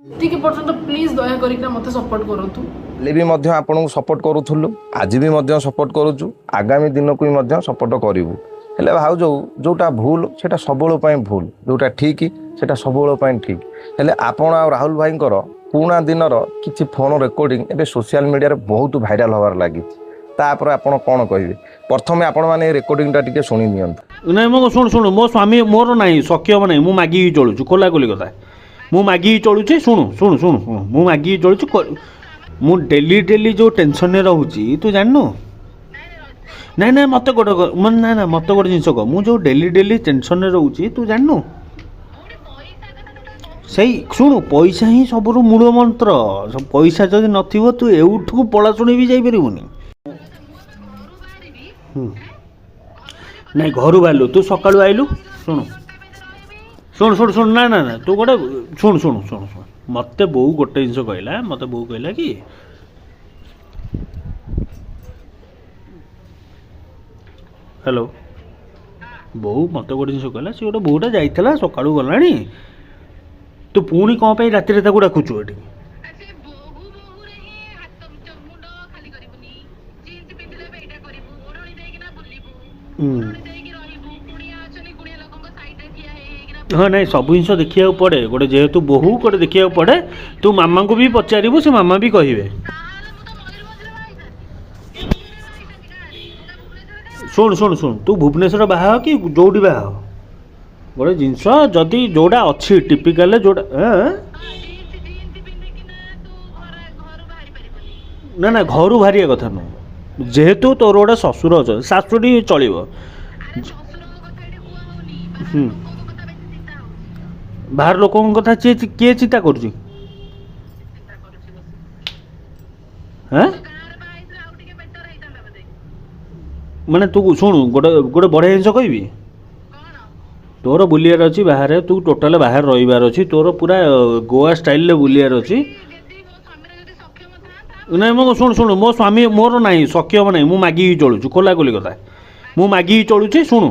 ଟିକେ ପର୍ଯ୍ୟନ୍ତ ପ୍ଲିଜ୍ ଦୟାକରିକିନା ମୋତେ ସପୋର୍ଟ କରନ୍ତୁ। ହେଲେ ବି ମଧ୍ୟ ଆପଣଙ୍କୁ ସପୋର୍ଟ କରୁଥିଲୁ, ଆଜି ବି ମଧ୍ୟ ସପୋର୍ଟ କରୁଛୁ, ଆଗାମୀ ଦିନକୁ ବି ମଧ୍ୟ ସପୋର୍ଟ କରିବୁ। ହେଲେ ଭାଉଜ ଯେଉଁଟା ଭୁଲ ସେଇଟା ସବୁବେଳ ପାଇଁ ଭୁଲ, ଯେଉଁଟା ଠିକ୍ ସେଇଟା ସବୁବେଳ ପାଇଁ ଠିକ୍। ହେଲେ ଆପଣ ଆଉ ରାହୁଲ ଭାଇଙ୍କର ପୁରୁଣା ଦିନର କିଛି ଫୋନ୍ ରେକର୍ଡ଼ିଂ ଏବେ ସୋସିଆଲ ମିଡ଼ିଆରେ ବହୁତ ଭାଇରାଲ ହେବାର ଲାଗିଛି। ତାପରେ ଆପଣ କ'ଣ କହିବେ? ପ୍ରଥମେ ଆପଣମାନେ ଏ ରେକର୍ଡ଼ିଂଟା ଟିକେ ଶୁଣି ନିଅନ୍ତୁ। ନାଇଁ ମୋ ଶୁଣୁ ମୋ ସ୍ୱାମୀ ମୋର ନାହିଁ, ସକ୍ଷମ ନାହିଁ, ମୁଁ ମାଗିକି ଚଳୁଛୁ, ଖୋଲାଖୋଲି କଥା। ମୁଁ ମାଗିକି ଚଳୁଛି, ଶୁଣୁ ମୁଁ ମାଗିକି ଚଳୁଛି। ମୁଁ ଡେଲି ଯେଉଁ ଟେନସନରେ ରହୁଛି ତୁ ଜାଣିନୁ। ନାଇଁ ମୋତେ ଗୋଟେ ନା ମୋତେ ଗୋଟେ ଜିନିଷ କହ, ମୁଁ ଯେଉଁ ଡେଲି ଟେନସନରେ ରହୁଛି ତୁ ଜାଣିନୁ। ସେଇ ଶୁଣୁ, ପଇସା ହିଁ ସବୁରୁ ମୂଳ ମନ୍ତ୍ର। ପଇସା ଯଦି ନଥିବ ତୁ ଏଉଠୁ ପଳାଶୁଣି ବି ଯାଇପାରିବୁନି। ନାଇଁ ଘରୁ ବାହାରିଲୁ, ତୁ ସକାଳୁ ଆଇଲୁ। ଶୁଣୁ ନା ତୁ ଗୋଟେ ଶୁଣୁ ମୋତେ ବୋଉ ଗୋଟେ ଜିନିଷ କହିଲା। ମୋତେ ବୋଉ କହିଲା କି ହ୍ୟାଲୋ, ବୋଉ ମୋତେ ଗୋଟେ ଜିନିଷ କହିଲା, ସେ ଗୋଟେ ବୋଉଟା ଯାଇଥିଲା ସକାଳୁ ଗଲାଣି, ତୁ ପୁଣି କ'ଣ ପାଇଁ ରାତିରେ ତାକୁ ଡାକୁଛୁ ଏଠି? ହଁ ନାଇଁ ସବୁ ଜିନିଷ ଦେଖିବାକୁ ପଡ଼େ, ଗୋଟେ ଯେହେତୁ ବୋହୂ ଗୋଟେ ଦେଖିବାକୁ ପଡ଼େ। ତୁ ମାମାଙ୍କୁ ବି ପଚାରିବୁ, ସେ ମାମା ବି କହିବେ। ଶୁଣୁ ତୁ ଭୁବନେଶ୍ୱର ବାହା କି ଯେଉଁଠି ବାହା, ଗୋଟେ ଜିନିଷ ଯଦି ଯେଉଁଟା ଅଛି ଟିପିକାଲ ଯେଉଁଟା ନା ଘରୁ ବାହାରିବା କଥା ନୁହଁ। ଯେହେତୁ ତୋର ଗୋଟେ ଶ୍ୱଶୁର ଅଛନ୍ତି, ଶାଶୁଟି ଚଳିବ। ବାହାର ଲୋକଙ୍କ କଥା କିଏ ଚିନ୍ତା କରୁଛି? ମାନେ ତୁ ଶୁଣୁ, ଗୋଟେ ବଢ଼ିଆ ଜିନିଷ କହିବି। ତୋର ବୁଲିବାର ଅଛି ବାହାରେ, ତୁ ଟୋଟାଲ ବାହାରେ ରହିବାର ଅଛି, ତୋର ପୁରା ଗୋଆ ଷ୍ଟାଇଲରେ ବୁଲିବାର ଅଛି। ନାଇଁ ମୋ ଶୁଣୁ ମୋ ସ୍ୱାମୀ ମୋର ନାହିଁ, ସକ୍ଷମ ନାହିଁ, ମୁଁ ମାଗିକି ଚଳୁଛୁ, ଖୋଲାଖୋଲି କଥା। ମୁଁ ମାଗିକି ଚଳୁଛି। ଶୁଣୁ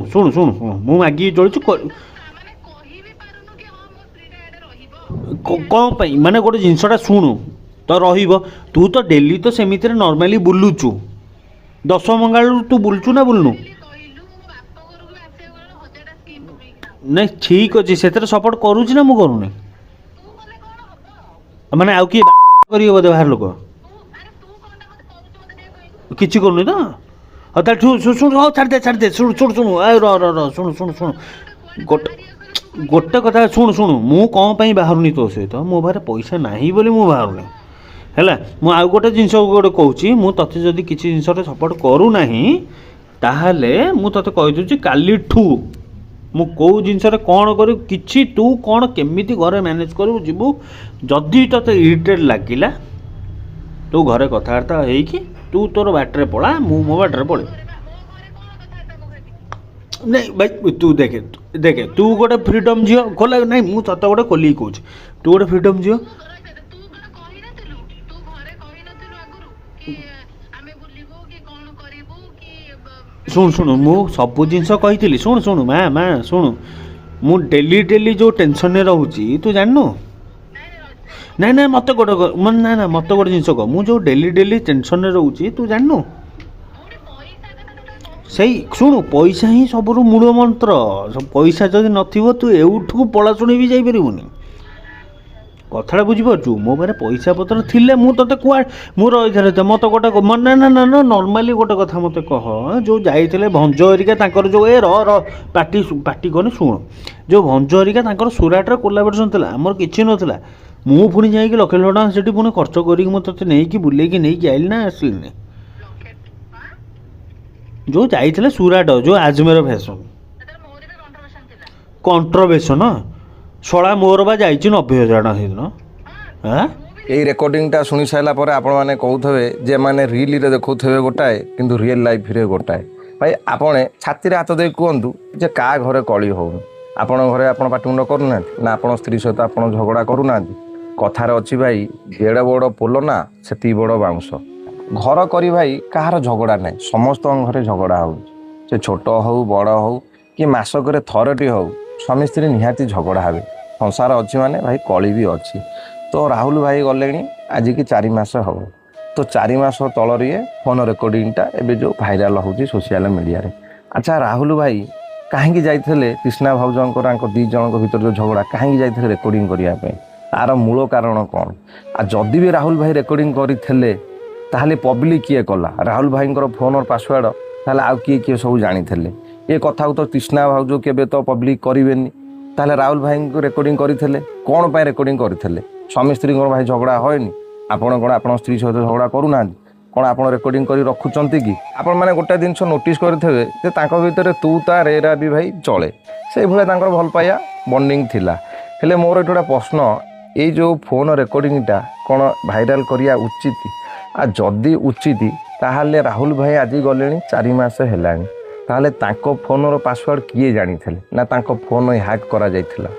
ମୁଁ ମାଗିକି ଚଳୁଛି। କ'ଣ ପାଇଁ ମାନେ ଗୋଟେ ଜିନିଷଟା ଶୁଣୁ ତ ରହିବ। ତୁ ତ ଡେଲି ତ ସେମିତିରେ ନର୍ମାଲି ବୁଲୁଛୁ, ଦଶ ମଙ୍ଗାଳରୁ ତୁ ବୁଲୁଛୁ ନା ବୁଲୁନୁ? ନାଇଁ ଠିକ୍ ଅଛି, ସେଥିରେ ସପୋର୍ଟ କରୁଛି ନା ମୁଁ କରୁନି? ମାନେ ଆଉ କିଏ କରିବ ବୋଧେ ବାହାର ଲୋକ? କିଛି କରୁନି ତ? ହଉ ତାହେଲେ ଶୁଣୁ, ହଉ ଛାଡ଼ିଦେ। ଶୁଣୁ ଗୋଟେ କଥା ଶୁଣୁ, ମୁଁ କ'ଣ ପାଇଁ ବାହାରୁନି ତୋ ସହିତ? ମୋ ପାଖରେ ପଇସା ନାହିଁ ବୋଲି ମୁଁ ବାହାରୁନି, ହେଲା। ମୁଁ ଆଉ ଗୋଟେ ଜିନିଷ ଗୋଟେ କହୁଛି, ମୁଁ ତୋତେ ଯଦି କିଛି ଜିନିଷରେ ସପୋର୍ଟ କରୁନାହିଁ ତାହେଲେ ମୁଁ ତୋତେ କହିଦେଉଛି, କାଲିଠୁ ମୁଁ କେଉଁ ଜିନିଷରେ କ'ଣ କରିବୁ, କିଛି ତୁ କ'ଣ କେମିତି ଘରେ ମ୍ୟାନେଜ୍ କରିବୁ ଯିବୁ। ଯଦି ତୋତେ ଇରିଟେଟ୍ ଲାଗିଲା ତୁ ଘରେ କଥାବାର୍ତ୍ତା ହେଇକି ତୁ ତୋର ବାଟରେ ପଳା, ମୁଁ ମୋ ବାଟରେ ପଳେଇବି। ନାଇଁ ଭାଇ ତୁ ଦେଖେ ତୁ ଗୋଟେ ଫ୍ରିଡମ୍ ଝିଅ, ଖୋଲା ନାଇଁ ମୁଁ ତତେ ଗୋଟେ ଖୋଲିକି କହୁଛି, ତୁ ଗୋଟେ ଫ୍ରିଡମ୍ ଝିଅ। ଶୁଣୁ ମୁଁ ସବୁ ଜିନିଷ କହିଥିଲି। ଶୁଣୁ ମା ଶୁଣୁ, ମୁଁ ଡେଲି ଯେଉଁ ଟେନସନରେ ରହୁଛି ତୁ ଜାଣିନୁ। ନାଇଁ ମୋତେ ଗୋଟେ ଜିନିଷ କହ, ମୁଁ ଯେଉଁ ଡେଲି ଟେନସନରେ ରହୁଛି ତୁ ଜାଣିନୁ। ସେଇ ଶୁଣୁ, ପଇସା ହିଁ ସବୁରୁ ମୂଳ ମନ୍ତ୍ର। ପଇସା ଯଦି ନଥିବ ତୁ ଏଉଠୁ ପଳାଶୁଣି ବି ଯାଇପାରିବୁନି। କଥାଟା ବୁଝିପାରୁଛୁ? ମୋ ପାଖରେ ପଇସା ପତ୍ର ଥିଲେ ମୁଁ ତୋତେ ମୁଁ ରହିଥାଏ। ମୋତେ ଗୋଟେ ନା ନର୍ମାଲି ଗୋଟେ କଥା ମୋତେ କହ, ଯେଉଁ ଯାଇଥିଲେ ଭଞ୍ଜ ହେରିକା ତାଙ୍କର ଯେଉଁ ପାଟି କନି ଶୁଣ, ଯେଉଁ ଭଞ୍ଜ ହେରିକା ତାଙ୍କର ସୁରାଟରେ କୋଲାବରେସନ୍ ଥିଲା, ଆମର କିଛି ନଥିଲା। ମୁଁ ପୁଣି ଯାଇକି ଲକ୍ଷ ଟଙ୍କା ସେଠି ପୁଣି ଖର୍ଚ୍ଚ କରିକି ମୁଁ ତୋତେ ନେଇକି ବୁଲେଇକି ନେଇକି ଆଇଲି ନା ଆସିଲିନି? ଯେଉଁ ଯାଇଥିଲେ ସୁରାଟ, ଯେଉଁ ଆଜମେର ଫ୍ୟାସନ୍ କଣ୍ଟ୍ରୋଭେର୍ସନ୍ ଶଳା ମୋର ବା ଯାଇଛି 90,000 ଟଙ୍କା ସେଦିନ। এই ରେକର୍ଡ଼ିଂଟା ଶୁଣି ସାରିଲା ପରେ ଆପଣମାନେ କହୁଥିବେ ଯେ ଏମାନେ ରିଲ୍ରେ ଦେଖାଉଥିବେ ଗୋଟାଏ କିନ୍ତୁ ରିଏଲ୍ ଲାଇଫ୍ରେ ଗୋଟାଏ। ଭାଇ ଆପଣ ଛାତିରେ ହାତ ଦେଇ କୁହନ୍ତୁ ଯେ କାହା ଘରେ କଳି ହେଉନି? ଆପଣଙ୍କ ଘରେ ଆପଣ ପାଟିମୁଣ୍ଡ କରୁନାହାନ୍ତି ନା ଆପଣ ସ୍ତ୍ରୀ ସହିତ ଆପଣ ଝଗଡ଼ା କରୁନାହାନ୍ତି? କଥାରେ ଅଛି ଭାଇ, ଯେଡ଼େ ବଡ଼ ପୋଲ ନା ସେତିକି ବଡ଼ ବାଉଁଶ। ଘର କରି ଭାଇ କାହାର ଝଗଡ଼ା ନାହିଁ, ସମସ୍ତଙ୍କ ଘରେ ଝଗଡ଼ା ହେଉଛି। ସେ ଛୋଟ ହେଉ ବଡ଼ ହେଉ କି ମାସକରେ ଥରଟି ହେଉ, ସ୍ୱାମୀ ସ୍ତ୍ରୀ ନିହାତି ଝଗଡ଼ା ହେବେ। ସଂସାର ଅଛି ମାନେ ଭାଇ କଳି ବି ଅଛି। तो राहुल भाई गले आज की 4 मास हम तो 4 मास तलर ये फोन रेकर्डिंगटा एवं जो भाइराल हो सोशल मीडिया रे। अच्छा राहुल भाई कहीं जाइए कृष्णा भाउजर 2 जन भर जो झगड़ा कहीं जाइए रेकर्डिंग करने तार मूल कारण कौन आ जदि भी राहुल भाई रेकर्डिंग करते ताहले पब्लिक किए कला राहुल भाई फोन और पासवर्ड ताहले आउ किए किए सब जानी ये कथा तो कृष्णा भाउज केबे तो पब्लिक करेनि ताहले राहुल भाई को रेकर्डिंग करते कौन पाई रेकर्डिंग करते स्वामी स्त्री भाई झगड़ा होनी आपण कौन आप स्त्री सहित झगड़ा करूना कौन आप रेकर्डिंग कर रखुंट कि आपण मैंने गोटे जिन नोटिस करेंगे भितर तू ता रेरा भी भाई चले से भाया भल पाया बंडिंग थिला हेले मोर एटा प्रश्न ये जो फोन रेकर्डिंगटा कौन भाइराल करिया उचित आ जदि उचित ताहले राहुल भाई आज गले 4 मास है ताहले तांको फोन पासवर्ड किए जानी ना तांको फोन हैक करा जाइथिला।